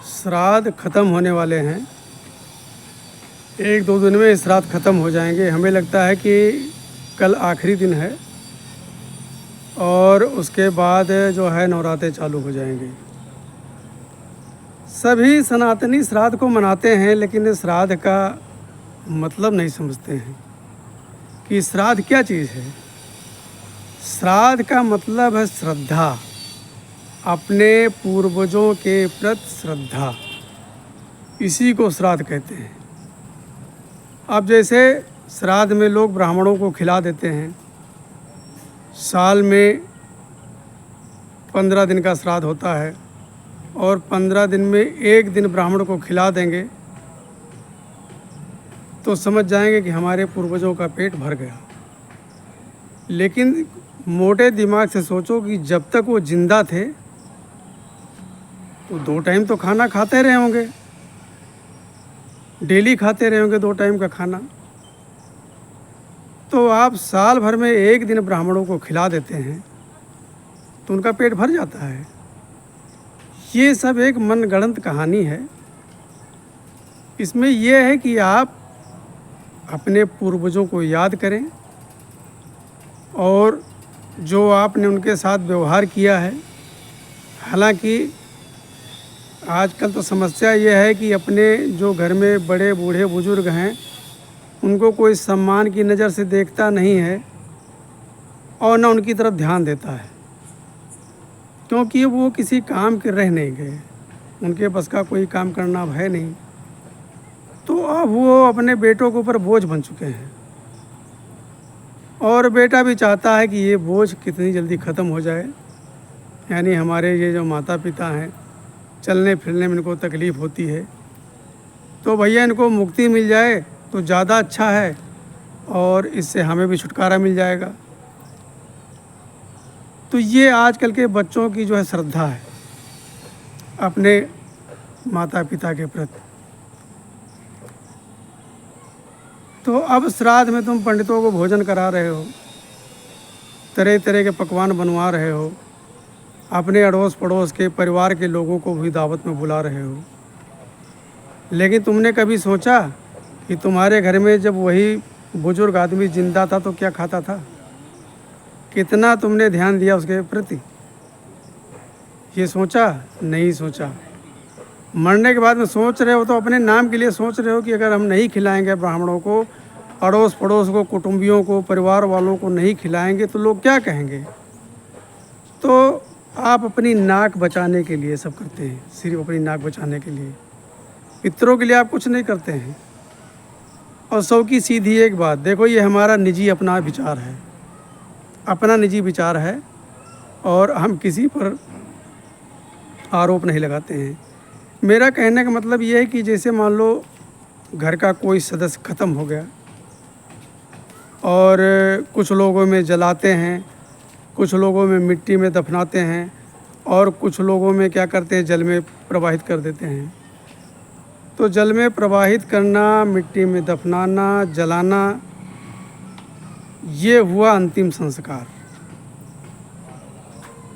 श्राद्ध ख़त्म होने वाले हैं। 1-2 दिन में श्राद्ध ख़त्म हो जाएंगे। हमें लगता है कि कल आखिरी दिन है और उसके बाद जो है नवरात्रे चालू हो जाएंगे। सभी सनातनी श्राद्ध को मनाते हैं, लेकिन श्राद्ध का मतलब नहीं समझते हैं कि श्राद्ध क्या चीज़ है। श्राद्ध का मतलब है श्रद्धा, अपने पूर्वजों के प्रति श्रद्धा, इसी को श्राद्ध कहते हैं। अब जैसे श्राद्ध में लोग ब्राह्मणों को खिला देते हैं, साल में 15 दिन का श्राद्ध होता है और 15 दिन में एक दिन ब्राह्मण को खिला देंगे तो समझ जाएंगे कि हमारे पूर्वजों का पेट भर गया। लेकिन मोटे दिमाग से सोचो कि जब तक वो जिंदा थे तो 2 टाइम तो खाना खाते रहे होंगे, डेली खाते रहे होंगे 2 टाइम का खाना। तो आप साल भर में एक दिन ब्राह्मणों को खिला देते हैं तो उनका पेट भर जाता है। ये सब एक मनगढ़ंत कहानी है। इसमें यह है कि आप अपने पूर्वजों को याद करें और जो आपने उनके साथ व्यवहार किया है। हालांकि आजकल तो समस्या यह है कि अपने जो घर में बड़े बूढ़े बुजुर्ग हैं उनको कोई सम्मान की नज़र से देखता नहीं है और न उनकी तरफ ध्यान देता है, क्योंकि वो किसी काम के रह नहीं गए, उनके बस का कोई काम करना अब है नहीं। तो अब वो अपने बेटों के ऊपर बोझ बन चुके हैं और बेटा भी चाहता है कि ये बोझ कितनी जल्दी ख़त्म हो जाए। यानी हमारे ये जो माता पिता हैं, चलने फिरने में इनको तकलीफ़ होती है, तो भैया इनको मुक्ति मिल जाए तो ज़्यादा अच्छा है और इससे हमें भी छुटकारा मिल जाएगा। तो ये आजकल के बच्चों की जो है श्रद्धा है अपने माता पिता के प्रति। तो अब श्राद्ध में तुम पंडितों को भोजन करा रहे हो, तरह तरह के पकवान बनवा रहे हो, अपने अड़ोस पड़ोस के परिवार के लोगों को भी दावत में बुला रहे हो। लेकिन तुमने कभी सोचा कि तुम्हारे घर में जब वही बुजुर्ग आदमी जिंदा था तो क्या खाता था? कितना तुमने ध्यान दिया उसके प्रति? ये सोचा? नहीं सोचा। मरने के बाद में सोच रहे हो तो अपने नाम के लिए सोच रहे हो कि अगर हम नहीं खिलाएंगे ब्राह्मणों को, अड़ोस पड़ोस को, कुटुंबियों को, परिवार वालों को नहीं खिलाएंगे तो लोग क्या कहेंगे। तो आप अपनी नाक बचाने के लिए सब करते हैं, सिर्फ अपनी नाक बचाने के लिए। पितरों के लिए आप कुछ नहीं करते हैं। और सौ की सीधी एक बात देखो, ये हमारा निजी अपना विचार है, अपना निजी विचार है और हम किसी पर आरोप नहीं लगाते हैं। मेरा कहने का मतलब ये है कि जैसे मान लो घर का कोई सदस्य ख़त्म हो गया और कुछ लोगों में जलाते हैं, कुछ लोगों में मिट्टी में दफनाते हैं और कुछ लोगों में क्या करते हैं, जल में प्रवाहित कर देते हैं। तो जल में प्रवाहित करना, मिट्टी में दफनाना, जलाना, ये हुआ अंतिम संस्कार।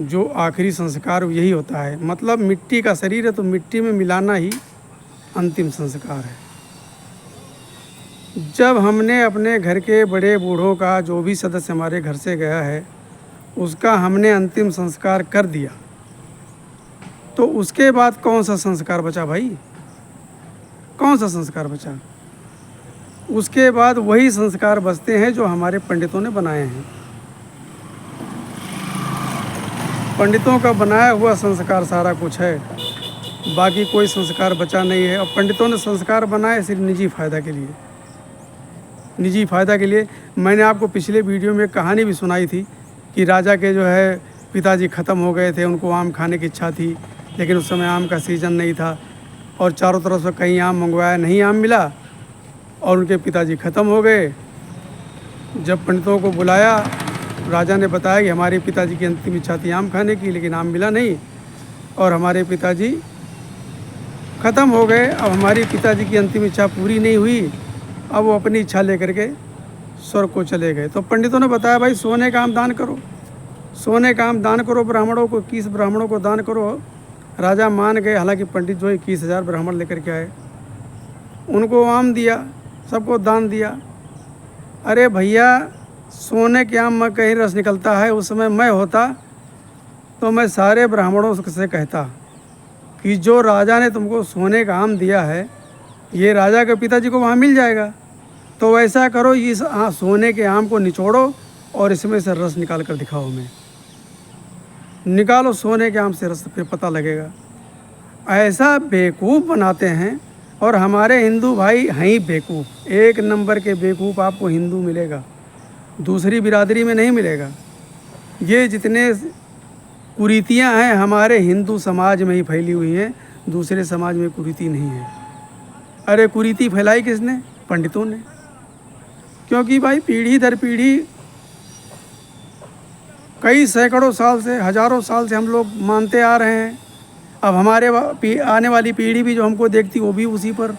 जो आखिरी संस्कार यही होता है। मतलब मिट्टी का शरीर है तो मिट्टी में मिलाना ही अंतिम संस्कार है। जब हमने अपने घर के बड़े बूढ़ों का, जो भी सदस्य हमारे घर से गया है, उसका हमने अंतिम संस्कार कर दिया तो उसके बाद कौन सा संस्कार बचा भाई? कौन सा संस्कार बचा? उसके बाद वही संस्कार बचते हैं जो हमारे पंडितों ने बनाए हैं। पंडितों का बनाया हुआ संस्कार सारा कुछ है, बाकी कोई संस्कार बचा नहीं है। अब पंडितों ने संस्कार बनाए सिर्फ निजी फ़ायदा के लिए, निजी फ़ायदा के लिए। मैंने आपको पिछले वीडियो में कहानी भी सुनाई थी कि राजा के जो है पिताजी ख़त्म हो गए थे, उनको आम खाने की इच्छा थी, लेकिन उस समय आम का सीज़न नहीं था और चारों तरफ से कहीं आम मंगवाया, नहीं आम मिला और उनके पिताजी ख़त्म हो गए। जब पंडितों को बुलाया, राजा ने बताया कि हमारे पिताजी की अंतिम इच्छा थी आम खाने की, लेकिन आम मिला नहीं और हमारे पिताजी ख़त्म हो गए। अब हमारी पिताजी की अंतिम इच्छा पूरी नहीं हुई, अब वो अपनी इच्छा लेकर के स्वर्ग को चले गए। तो पंडितों ने बताया भाई सोने का आम दान करो, सोने का आम दान करो ब्राह्मणों को, 21 ब्राह्मणों को दान करो राजा मान गए, हालांकि पंडित जो 21,000 ब्राह्मण लेकर के आए, उनको आम दिया, सबको दान दिया। अरे भैया, सोने के आम में कहीं रस निकलता है। उस समय मैं होता तो मैं सारे ब्राह्मणों से कहता कि जो राजा ने तुमको सोने का आम दिया है, ये राजा के पिताजी को वहाँ मिल जाएगा। तो ऐसा करो, इस सोने के आम को निचोड़ो और इसमें से रस निकाल कर दिखाओ। हमें निकालो सोने के आम से रस, पे पता लगेगा। ऐसा बेवकूफ़ बनाते हैं। और हमारे हिंदू भाई हैं ही बेवकूफ़, एक नंबर के बेवकूफ़ आपको हिंदू मिलेगा, दूसरी बिरादरी में नहीं मिलेगा। ये जितने कुरीतियाँ हैं हमारे हिंदू समाज में ही फैली हुई हैं, दूसरे समाज में कुरीति नहीं है। अरे कुरीति फैलाई किसने? पंडितों ने। क्योंकि भाई पीढ़ी दर पीढ़ी, कई सैकड़ों साल से, हजारों साल से हम लोग मानते आ रहे हैं। अब हमारे आने वाली पीढ़ी भी जो हमको देखती वो भी उसी पर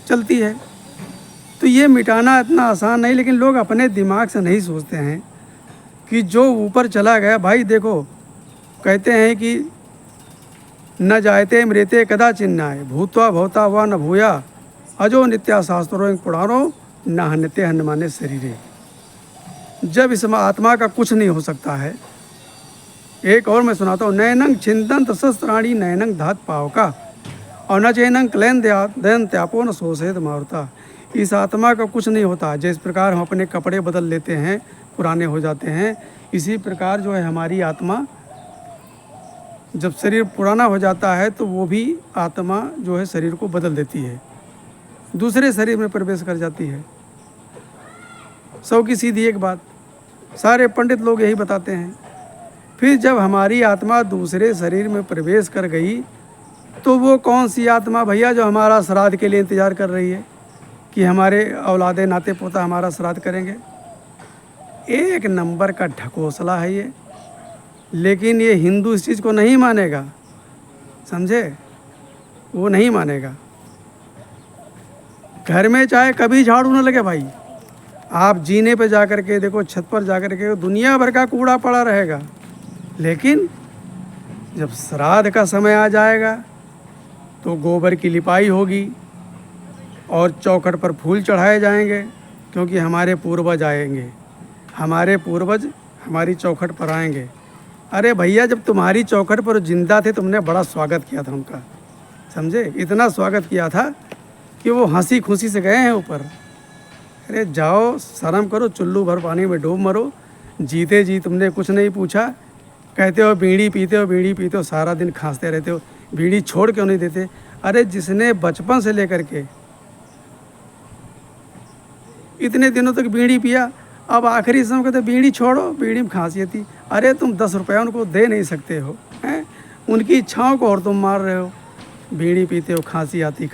चलती है। तो ये मिटाना इतना आसान नहीं, लेकिन लोग अपने दिमाग से नहीं सोचते हैं कि जो ऊपर चला गया। भाई देखो, कहते हैं कि न जायते मृते कदा चिन्नाय, भूत्वा भवता वा न भूया, अजो नित्या शास्त्रों पुराणों न हन्यते हनुमाने शरीरे। जब इस आत्मा का कुछ नहीं हो सकता है। एक और मैं सुनाता हूँ, नैनंग छिंदंत शस्त्राणी नैनंग धात पावका और न चैनंग क्लैन दयन त्यापो न सोसेद मारुता। इस आत्मा का कुछ नहीं होता। जिस प्रकार हम अपने कपड़े बदल लेते हैं, पुराने हो जाते हैं, इसी प्रकार जो है हमारी आत्मा, जब शरीर पुराना हो जाता है तो वो भी आत्मा जो है शरीर को बदल देती है, दूसरे शरीर में प्रवेश कर जाती है। सौ की सीधी एक बात, सारे पंडित लोग यही बताते हैं। फिर जब हमारी आत्मा दूसरे शरीर में प्रवेश कर गई तो वो कौन सी आत्मा भैया जो हमारा श्राद्ध के लिए इंतज़ार कर रही है कि हमारे औलादे नाते पोता हमारा श्राद्ध करेंगे? एक नंबर का ढकोसला है ये। लेकिन ये हिंदू इस चीज़ को नहीं मानेगा, समझे? वो नहीं मानेगा। घर में चाहे कभी झाड़ू न लगे भाई, आप जीने पे जा कर के देखो, छत पर जा कर के दुनिया भर का कूड़ा पड़ा रहेगा। लेकिन जब श्राद्ध का समय आ जाएगा तो गोबर की लिपाई होगी और चौखट पर फूल चढ़ाए जाएंगे, क्योंकि हमारे पूर्वज आएंगे, हमारे पूर्वज हमारी चौखट पर आएंगे। अरे भैया, जब तुम्हारी चौखट पर जिंदा थे तुमने बड़ा स्वागत किया था उनका, समझे? इतना स्वागत किया था कि वो हंसी खुशी से गए हैं ऊपर। अरे जाओ, शर्म करो, चुल्लू भर पानी में डूब मरो। जीते जी तुमने कुछ नहीं पूछा। कहते हो बीड़ी पीते हो, बीड़ी पीते हो, सारा दिन खांसते रहते हो, बीड़ी छोड़ क्यों नहीं देते? अरे जिसने बचपन से लेकर के इतने दिनों तक बीड़ी पिया, अब आखिरी समय कहते बीड़ी छोड़ो, बीड़ी में खांसी आती। अरे तुम 10 रुपया उनको दे नहीं सकते हो, हैं? उनकी इच्छाओं को और तुम मार रहे हो। बीड़ी पीते हो, खांसी आती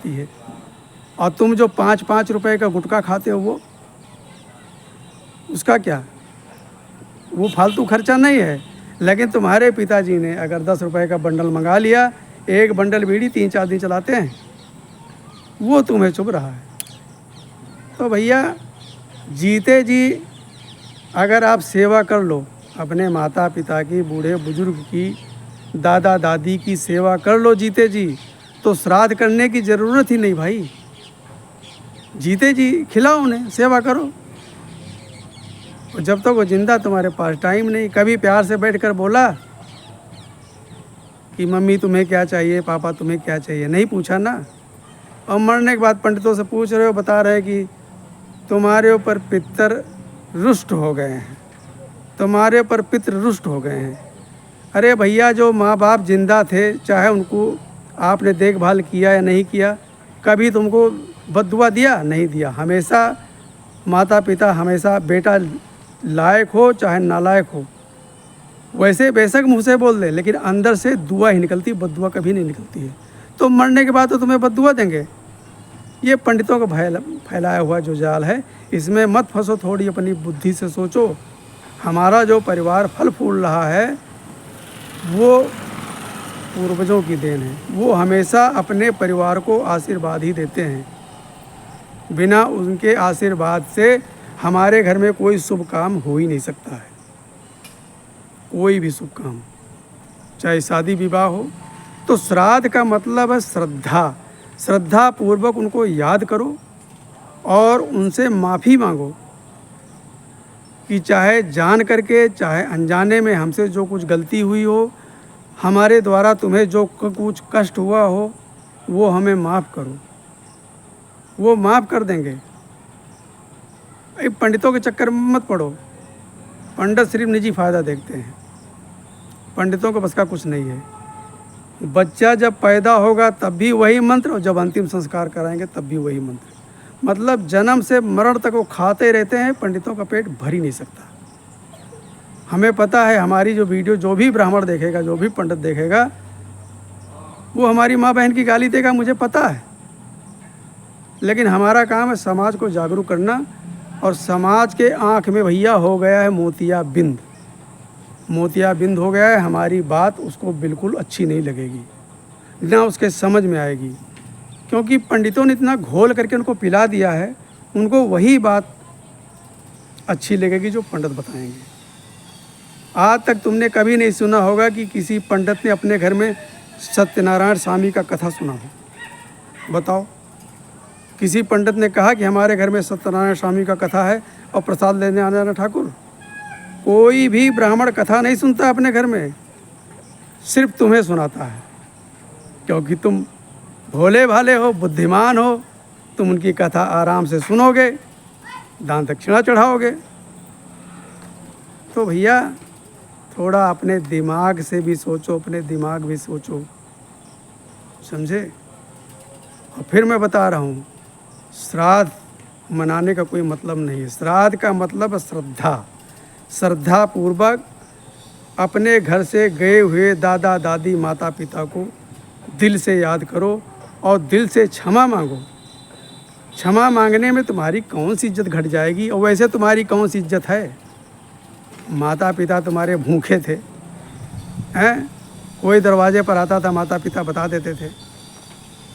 है। और तुम जो 5-5 रुपए का गुटखा खाते हो, वो उसका क्या? वो फालतू खर्चा नहीं है। लेकिन तुम्हारे पिताजी ने अगर 10 रुपए का बंडल मंगा लिया, एक बंडल बीड़ी 3-4 दिन चलाते हैं, वो तुम्हें चुभ रहा है। तो भैया, जीते जी अगर आप सेवा कर लो, अपने माता पिता की, बूढ़े बुजुर्ग की, दादा दादी की सेवा कर लो जीते जी, तो श्राद्ध करने की ज़रूरत ही नहीं भाई। जीते जी खिलाओ उन्हें, सेवा करो। और जब तक वो जिंदा तुम्हारे पास टाइम नहीं। कभी प्यार से बैठकर बोला कि मम्मी तुम्हें क्या चाहिए, पापा तुम्हें क्या चाहिए? नहीं पूछा ना। और मरने के बाद पंडितों से पूछ रहे हो, बता रहे कि तुम्हारे ऊपर पितर रुष्ट हो गए हैं, तुम्हारे ऊपर पितृ रुष्ट हो गए हैं। अरे भैया, जो माँ बाप जिंदा थे, चाहे उनको आपने देखभाल किया या नहीं किया, कभी तुमको बद्दुआ दिया? नहीं दिया। हमेशा माता पिता, हमेशा बेटा लायक हो चाहे नालायक हो, वैसे बेशक मुँह से बोल दे, लेकिन अंदर से दुआ ही निकलती, बद्दुआ कभी नहीं निकलती है। तो मरने के बाद तो तुम्हें बद्दुआ देंगे। ये पंडितों का फैलाया हुआ जो जाल है, इसमें मत फंसो। थोड़ी अपनी बुद्धि से सोचो। हमारा जो परिवार फल फूल रहा है वो पूर्वजों की देन है। वो हमेशा अपने परिवार को आशीर्वाद ही देते हैं। बिना उनके आशीर्वाद से हमारे घर में कोई शुभ काम हो ही नहीं सकता है। कोई भी शुभ काम, चाहे शादी विवाह हो, तो श्राद्ध का मतलब है श्रद्धा। श्रद्धा पूर्वक उनको याद करो और उनसे माफ़ी मांगो कि चाहे जान करके चाहे अनजाने में हमसे जो कुछ गलती हुई हो, हमारे द्वारा तुम्हें जो कुछ कष्ट हुआ हो, वो हमें माफ़ करो। वो माफ़ कर देंगे। पंडितों के चक्कर में मत पड़ो। पंडित सिर्फ निजी फ़ायदा देखते हैं, पंडितों को बस का कुछ नहीं है। बच्चा जब पैदा होगा तब भी वही मंत्र, और जब अंतिम संस्कार कराएंगे तब भी वही मंत्र। मतलब जन्म से मरण तक वो खाते रहते हैं, पंडितों का पेट भर ही नहीं सकता। हमें पता है, हमारी जो वीडियो जो भी ब्राह्मण देखेगा, जो भी पंडित देखेगा, वो हमारी माँ बहन की गाली देगा, मुझे पता है। लेकिन हमारा काम है समाज को जागरूक करना, और समाज के आँख में भैया हो गया है मोतियाबिंद। मोतियाबिंद हो गया है, हमारी बात उसको बिल्कुल अच्छी नहीं लगेगी, ना उसके समझ में आएगी, क्योंकि पंडितों ने इतना घोल करके उनको पिला दिया है। उनको वही बात अच्छी लगेगी जो पंडित बताएंगे। आज तक तुमने कभी नहीं सुना होगा कि किसी पंडित ने अपने घर में सत्यनारायण स्वामी का कथा सुना हो। बताओ, किसी पंडित ने कहा कि हमारे घर में सत्यनारायण स्वामी का कथा है और प्रसाद लेने आने जाना ठाकुर? कोई भी ब्राह्मण कथा नहीं सुनता अपने घर में, सिर्फ तुम्हें सुनाता है, क्योंकि तुम भोले भाले हो, बुद्धिमान हो। तुम उनकी कथा आराम से सुनोगे, दान दक्षिणा चढ़ाओगे। तो भैया थोड़ा अपने दिमाग से भी सोचो, अपने दिमाग भी सोचो, समझे? और फिर मैं बता रहा हूँ, श्राद्ध मनाने का कोई मतलब नहीं है। श्राद्ध का मतलब है श्रद्धा। श्रद्धा पूर्वक अपने घर से गए हुए दादा दादी माता पिता को दिल से याद करो और दिल से क्षमा मांगो। क्षमा मांगने में तुम्हारी कौन सी इज्जत घट जाएगी? और वैसे तुम्हारी कौन सी इज्जत है? माता पिता तुम्हारे भूखे थे, हैं? कोई दरवाजे पर आता था, माता पिता बता देते थे।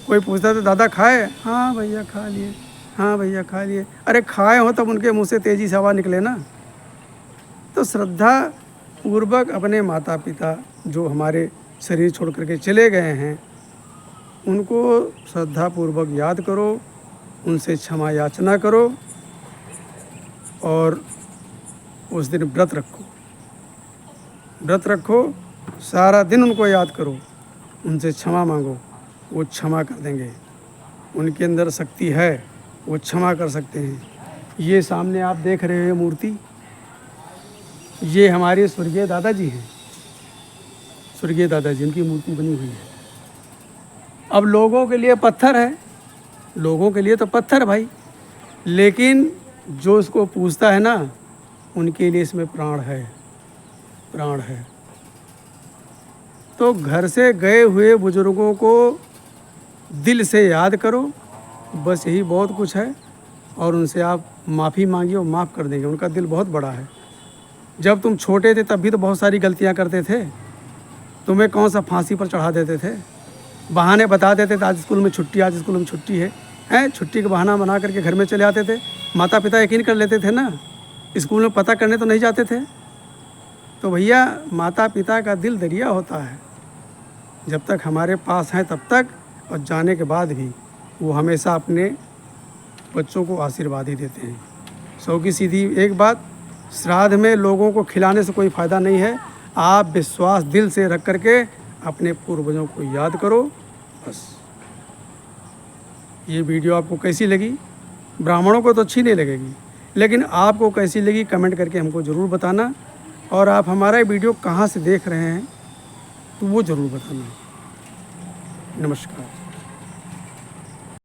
कोई पूछता था दादा खाए? हाँ भैया खा लिए, हाँ भैया खा लिए। अरे खाए हो तब उनके मुंह से तेज़ी से हवा निकले ना। तो श्रद्धा पूर्वक अपने माता पिता जो हमारे शरीर छोड़ करके चले गए हैं, उनको श्रद्धा पूर्वक याद करो, उनसे क्षमा याचना करो, और उस दिन व्रत रखो। व्रत रखो, सारा दिन उनको याद करो, उनसे क्षमा मांगो, वो क्षमा कर देंगे। उनके अंदर शक्ति है, वो क्षमा कर सकते हैं। ये सामने आप देख रहे हो मूर्ति, ये हमारे स्वर्गीय दादाजी हैं। स्वर्गीय दादाजी, उनकी मूर्ति बनी हुई है। अब लोगों के लिए पत्थर है, लोगों के लिए तो पत्थर भाई, लेकिन जो इसको पूजता है ना, उनके लिए इसमें प्राण है, प्राण है। तो घर से गए हुए बुजुर्गों को दिल से याद करो, बस यही बहुत कुछ है। और उनसे आप माफ़ी मांगिए, और माफ़ कर देंगे। उनका दिल बहुत बड़ा है। जब तुम छोटे थे तब भी तो बहुत सारी गलतियां करते थे। तुम्हें कौन सा फांसी पर चढ़ा देते थे, बहाने बता देते थे, आज स्कूल में छुट्टी, आज स्कूल में छुट्टी है, हैं? छुट्टी का बहाना बना करके घर में चले आते थे। माता पिता यकीन कर लेते थे ना, स्कूल में पता करने तो नहीं जाते थे। तो भैया माता पिता का दिल दरिया होता है, जब तक हमारे पास हैं तब तक, और जाने के बाद भी वो हमेशा अपने बच्चों को आशीर्वाद ही देते हैं। सौ की सीधी एक बात, श्राद्ध में लोगों को खिलाने से कोई फ़ायदा नहीं है। आप विश्वास दिल से रख करके अपने पूर्वजों को याद करो, बस। ये वीडियो आपको कैसी लगी? ब्राह्मणों को तो अच्छी नहीं लगेगी, लेकिन आपको कैसी लगी कमेंट करके हमको ज़रूर बताना। और आप हमारा वीडियो कहाँ से देख रहे हैं तो वो ज़रूर बताना। नमस्कार।